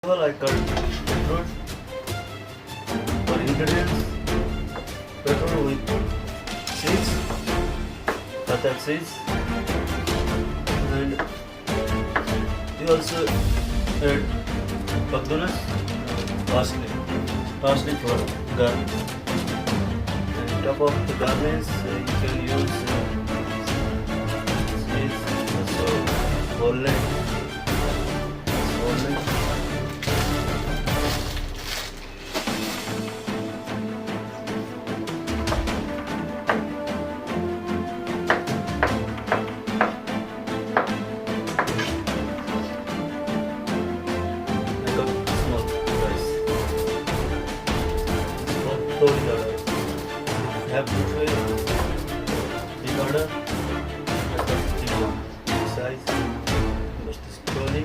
all, I cut beetroot. For ingredients, beetroot with seeds, patat seeds, and you also add bagdonas, parsley for garnish. And top of the garnish, you can use seeds, also walnut. Slowly order. Have to try big order. Big size. Just slowly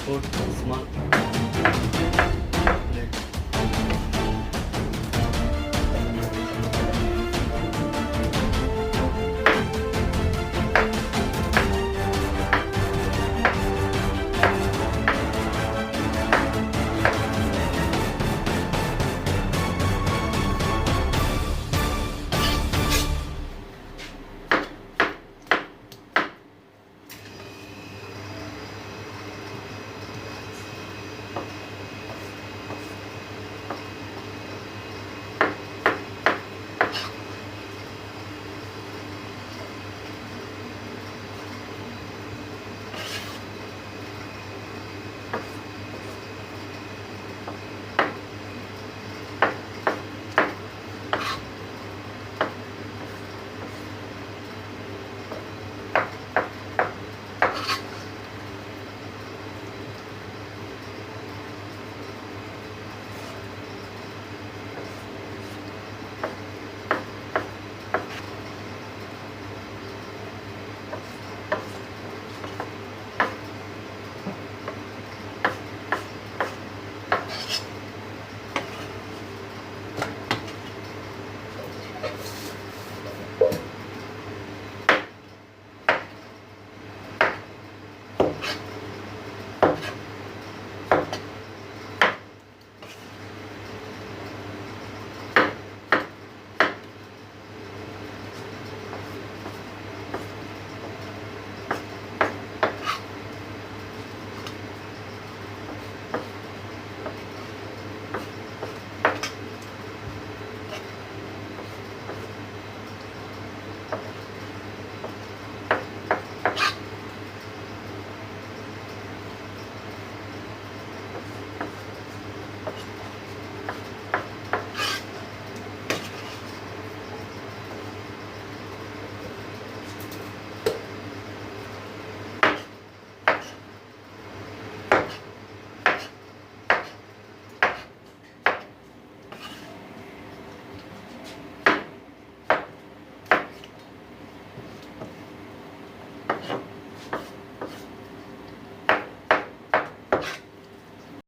put small plate.